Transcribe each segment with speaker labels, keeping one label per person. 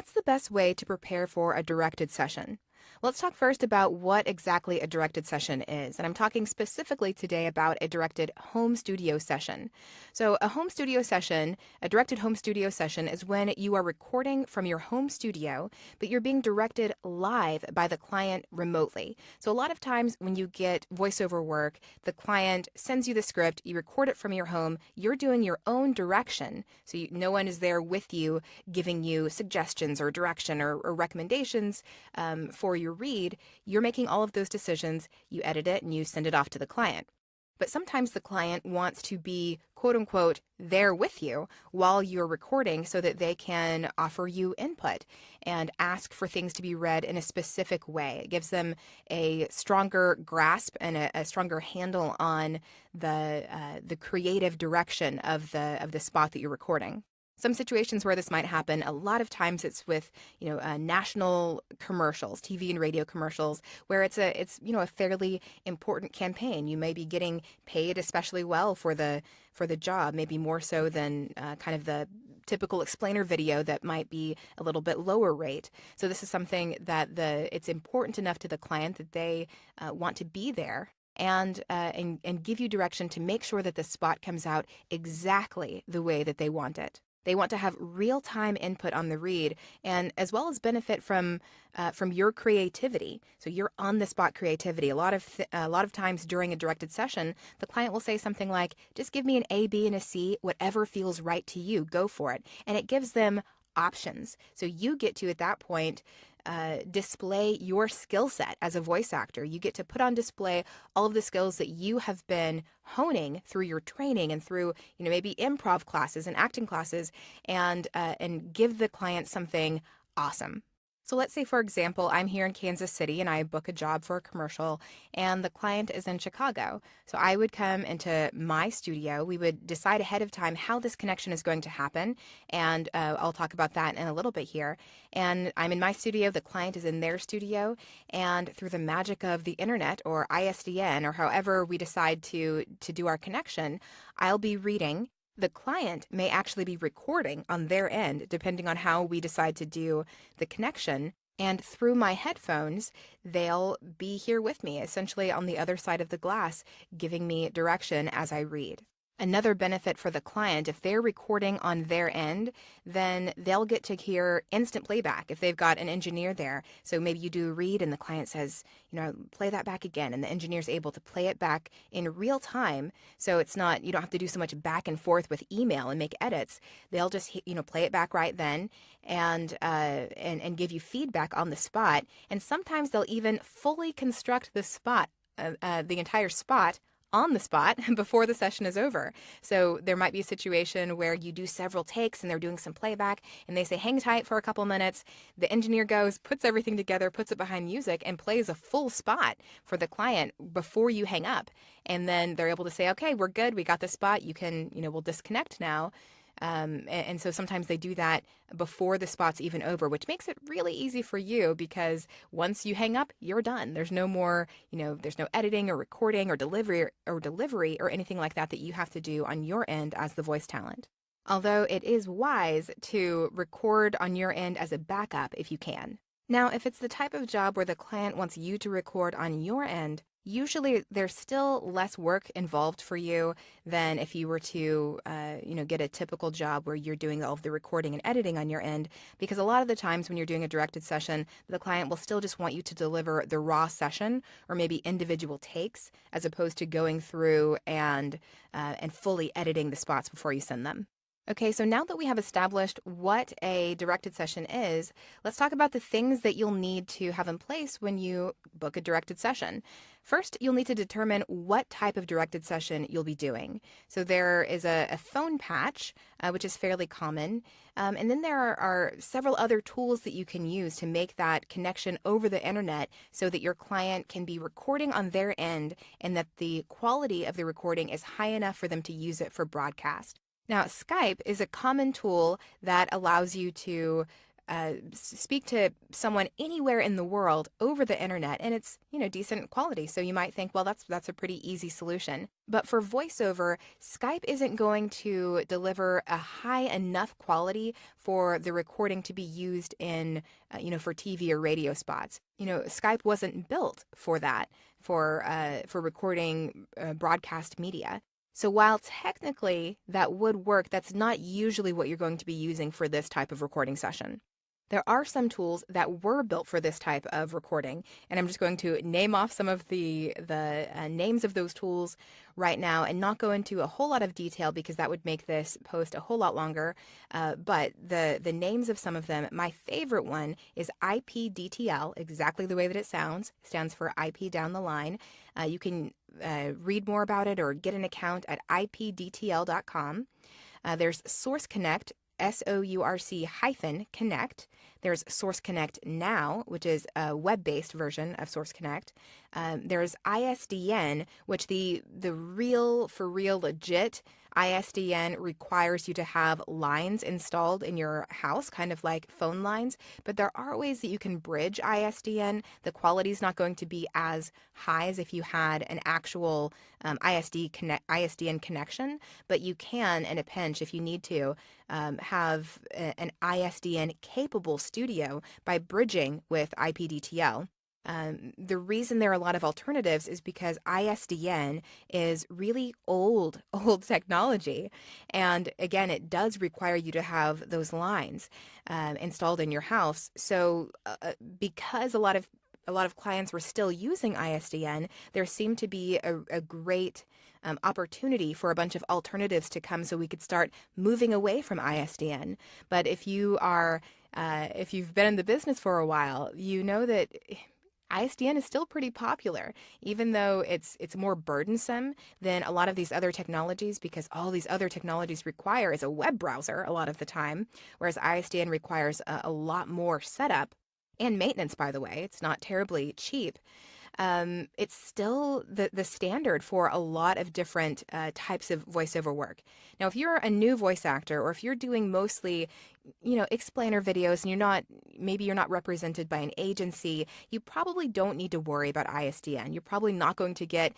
Speaker 1: what's the best way to prepare for a directed session? Let's talk first about what exactly a directed session is. And I'm talking specifically today about a directed home studio session. So a directed home studio session is when you are recording from your home studio, but you're being directed live by the client remotely. So a lot of times when you get voiceover work, the client sends you the script, you record it from your home, you're doing your own direction. So no one is there with you giving you suggestions or direction or recommendations for your read. You're making all of those decisions, you edit it, and you send it off to the client. But sometimes the client wants to be, quote unquote, there with you while you're recording so that they can offer you input and ask for things to be read in a specific way. It gives them a stronger grasp and a stronger handle on the creative direction of the spot that you're recording. Some situations where this might happen, a lot of times it's with, national commercials, TV and radio commercials, where it's a fairly important campaign. You may be getting paid especially well for the job, maybe more so than kind of the typical explainer video that might be a little bit lower rate. So this is something that it's important enough to the client that they want to be there and give you direction to make sure that the spot comes out exactly the way that they want it. They want to have real-time input on the read, and as well as benefit from your creativity. So your on-the-spot creativity. A lot of times during a directed session, the client will say something like, "Just give me an A, B, and a C. Whatever feels right to you, go for it." And it gives them options. So you get to, at that point, display your skill set as a voice actor. You get to put on display all of the skills that you have been honing through your training and through, maybe improv classes and acting classes, and give the client something awesome. So let's say, for example, I'm here in Kansas City and I book a job for a commercial and the client is in Chicago. So I would come into my studio. We would decide ahead of time how this connection is going to happen. And I'll talk about that in a little bit here. And I'm in my studio. The client is in their studio. And through the magic of the internet or ISDN or however we decide to do our connection, I'll be reading. The client may actually be recording on their end, depending on how we decide to do the connection. And through my headphones, they'll be here with me, essentially on the other side of the glass, giving me direction as I read. Another benefit for the client, if they're recording on their end, then they'll get to hear instant playback if they've got an engineer there. So maybe you do a read and the client says, play that back again. And the engineer's able to play it back in real time. So it's not, you don't have to do so much back and forth with email and make edits. They'll just, play it back right then and give you feedback on the spot. And sometimes they'll even fully construct the spot, the entire spot, on the spot before the session is over. So there might be a situation where you do several takes and they're doing some playback and they say, hang tight for a couple minutes. The engineer goes, puts everything together, puts it behind music and plays a full spot for the client before you hang up. And then they're able to say, okay, we're good. We got the spot. You can, we'll disconnect now. And so sometimes they do that before the spot's even over, which makes it really easy for you because once you hang up, you're done. There's no more, there's no editing or recording or delivery or anything like that you have to do on your end as the voice talent. Although it is wise to record on your end as a backup if you can. Now, if it's the type of job where the client wants you to record on your end, usually there's still less work involved for you than if you were to, get a typical job where you're doing all of the recording and editing on your end, because a lot of the times when you're doing a directed session, the client will still just want you to deliver the raw session or maybe individual takes as opposed to going through and fully editing the spots before you send them. Okay, so now that we have established what a directed session is, let's talk about the things that you'll need to have in place when you book a directed session. First, you'll need to determine what type of directed session you'll be doing. So there is a phone patch, which is fairly common, and then there are several other tools that you can use to make that connection over the internet so that your client can be recording on their end and that the quality of the recording is high enough for them to use it for broadcast. Now, Skype is a common tool that allows you to speak to someone anywhere in the world over the internet, and it's, decent quality. So you might think, well, that's a pretty easy solution. But for voiceover, Skype isn't going to deliver a high enough quality for the recording to be used in, for TV or radio spots. Skype wasn't built for that, for recording broadcast media. So while technically that would work, that's not usually what you're going to be using for this type of recording session. There are some tools that were built for this type of recording, and I'm just going to name off some of the names of those tools right now and not go into a whole lot of detail because that would make this post a whole lot longer. But the names of some of them, my favorite one is IPDTL, exactly the way that it sounds. It stands for IP down the line. You can read more about it or get an account at ipdtl.com. There's Source Connect, SOURC-Connect. There's Source Connect Now, which is a web-based version of Source Connect. There's ISDN, which the real, for real, legit ISDN requires you to have lines installed in your house, kind of like phone lines. But there are ways that you can bridge ISDN. The quality is not going to be as high as if you had an actual ISDN connection, but you can, in a pinch, if you need to, have an ISDN capable studio by bridging with IPDTL. The reason there are a lot of alternatives is because ISDN is really old technology. And again, it does require you to have those lines installed in your house. So because a lot of clients were still using ISDN, there seemed to be a great opportunity for a bunch of alternatives to come so we could start moving away from ISDN. But if you've been in the business for a while, you know that ISDN is still pretty popular, even though it's more burdensome than a lot of these other technologies, because all these other technologies require is a web browser a lot of the time, whereas ISDN requires a lot more setup and maintenance, by the way. It's not terribly cheap. It's still the standard for a lot of different types of voiceover work. Now, if you're a new voice actor, or if you're doing mostly, explainer videos, and maybe you're not represented by an agency, you probably don't need to worry about ISDN. You're probably not going to get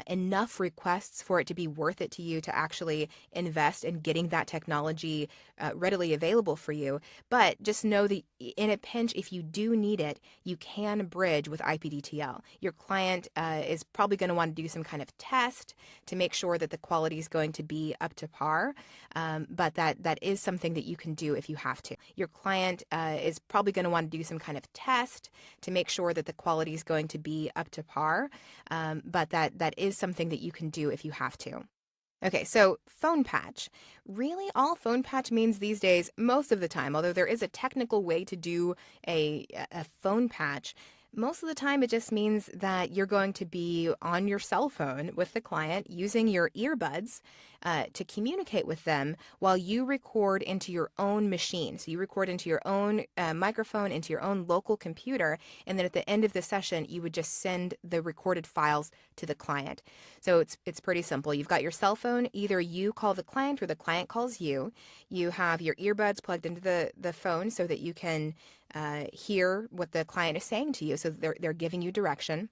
Speaker 1: enough requests for it to be worth it to you to actually invest in getting that technology readily available for you. But just know that in a pinch, if you do need it, you can bridge with IPDTL. Your client is probably going to want to do some kind of test to make sure that the quality is going to be up to par, but that is something that you can do if you have to. Your client is probably going to want to do some kind of test to make sure that the quality is going to be up to par, but that is something that you can do if you have to. Okay, so phone patch. Really, all phone patch means these days, most of the time, although there is a technical way to do a phone patch, most of the time it just means that you're going to be on your cell phone with the client using your earbuds to communicate with them while you record into your own machine. So you record into your own microphone, into your own local computer, and then at the end of the session, you would just send the recorded files to the client. So it's pretty simple. You've got your cell phone. Either you call the client or the client calls you. You have your earbuds plugged into the phone so that you can hear what the client is saying to you. So they're giving you direction.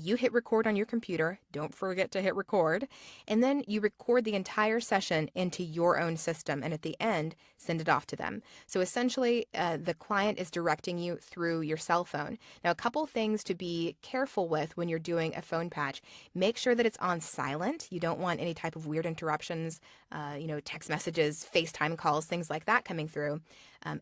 Speaker 1: You hit record on your computer. Don't forget to hit record. And then you record the entire session into your own system. And at the end, send it off to them. So essentially, the client is directing you through your cell phone. Now, a couple things to be careful with when you're doing a phone patch. Make sure that it's on silent. You don't want any type of weird interruptions, text messages, FaceTime calls, things like that coming through.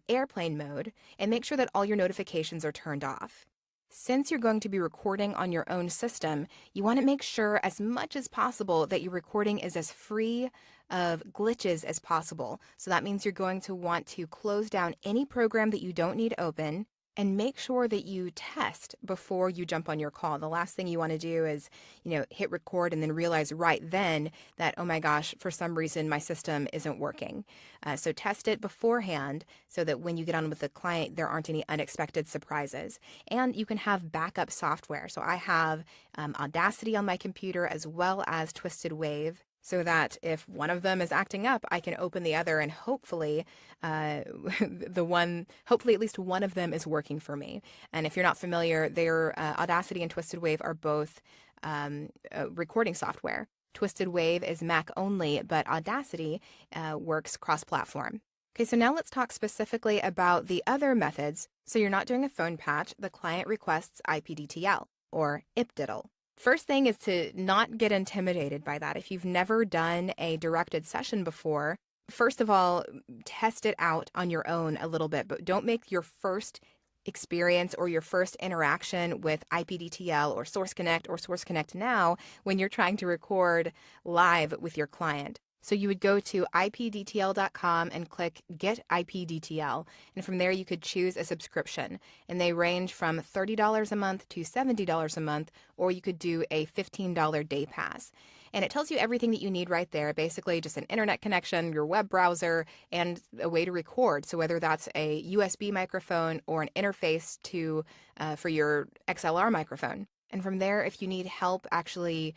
Speaker 1: Airplane mode. And make sure that all your notifications are turned off. Since you're going to be recording on your own system, you want to make sure as much as possible that your recording is as free of glitches as possible. So that means you're going to want to close down any program that you don't need open, and make sure that you test before you jump on your call. The last thing you want to do is, hit record and then realize right then that, oh my gosh, for some reason my system isn't working. So test it beforehand so that when you get on with the client, there aren't any unexpected surprises. And you can have backup software. So I have Audacity on my computer as well as Twisted Wave. so that if one of them is acting up, I can open the other and hopefully hopefully at least one of them is working for me. And if you're not familiar, Audacity and Twisted Wave are both recording software. Twisted Wave is Mac only, but Audacity works cross-platform. Okay, so now let's talk specifically about the other methods. So you're not doing a phone patch, the client requests IPDTL or IPDIDL. First thing is to not get intimidated by that. If you've never done a directed session before, first of all, test it out on your own a little bit, but don't make your first experience or your first interaction with IPDTL or Source Connect or Source Connect Now when you're trying to record live with your client. So you would go to ipdtl.com and click Get IPDTL, and from there you could choose a subscription, and they range from $30 a month to $70 a month, or you could do a $15 day pass. And it tells you everything that you need right there, basically just an internet connection, your web browser, and a way to record. So whether that's a USB microphone or an interface for your XLR microphone. And from there, if you need help actually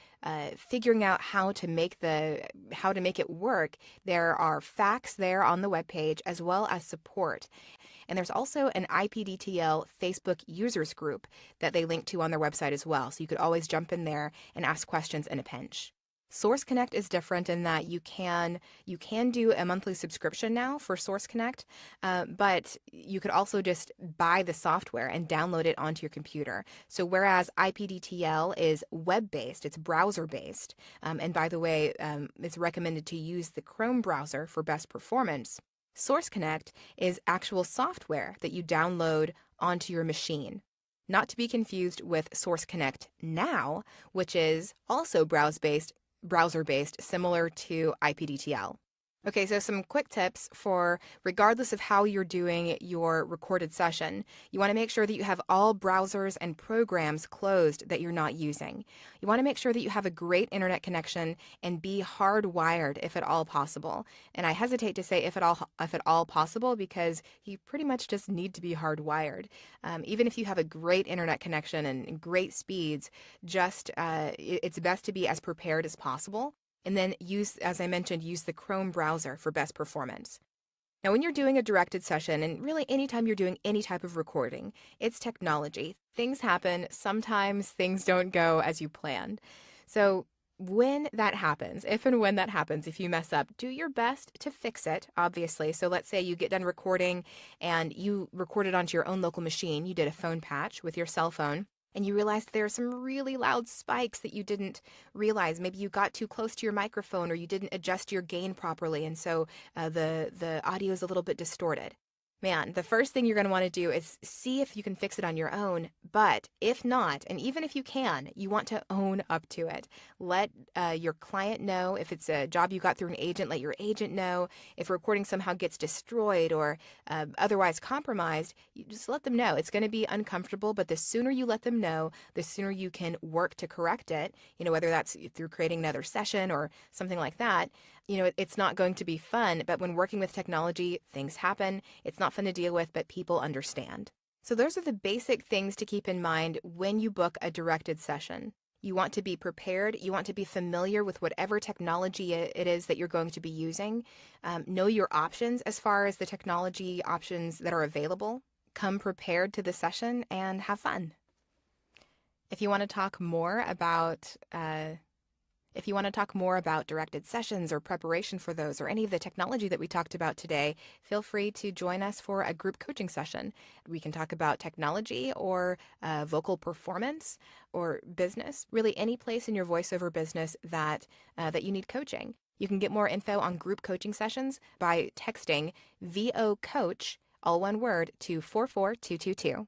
Speaker 1: figuring out how to make it work, there are facts there on the webpage as well as support. And there's also an IPDTL Facebook users group that they link to on their website as well. So you could always jump in there and ask questions in a pinch. Source Connect is different in that you can do a monthly subscription now for Source Connect, but you could also just buy the software and download it onto your computer. So whereas IPDTL is web-based, it's browser-based, and by the way, it's recommended to use the Chrome browser for best performance. Source Connect is actual software that you download onto your machine. Not to be confused with Source Connect Now, which is also browser-based, similar to IPDTL. Okay, so some quick tips for regardless of how you're doing your recorded session. You want to make sure that you have all browsers and programs closed that you're not using. You want to make sure that you have a great internet connection and be hardwired if at all possible. And I hesitate to say if at all possible because you pretty much just need to be hardwired. Even if you have a great internet connection and great speeds, it's best to be as prepared as possible. And then as I mentioned, use the Chrome browser for best performance. Now, when you're doing a directed session, and really anytime you're doing any type of recording, it's technology. Things happen. Sometimes things don't go as you planned. So when that happens, if you mess up, do your best to fix it, obviously. So let's say you get done recording and you recorded onto your own local machine. You did a phone patch with your cell phone. And you realized there are some really loud spikes that you didn't realize. Maybe you got too close to your microphone or you didn't adjust your gain properly, and so the audio is a little bit distorted. Man, the first thing you're going to want to do is see if you can fix it on your own. But if not, and even if you can, you want to own up to it. Let your client know. If it's a job you got through an agent, let your agent know. If a recording somehow gets destroyed or otherwise compromised, you just let them know. It's going to be uncomfortable, but the sooner you let them know, the sooner you can work to correct it, whether that's through creating another session or something like that. It's not going to be fun, but when working with technology, things happen. It's not fun to deal with, but people understand. So those are the basic things to keep in mind when you book a directed session. You want to be prepared. You want to be familiar with whatever technology it is that you're going to be using. Know your options as far as the technology options that are available. Come prepared to the session and have fun. If you want to talk more about directed sessions or preparation for those or any of the technology that we talked about today, feel free to join us for a group coaching session. We can talk about technology or vocal performance or business, really any place in your voiceover business that you need coaching. You can get more info on group coaching sessions by texting VO Coach, all one word, to 44222.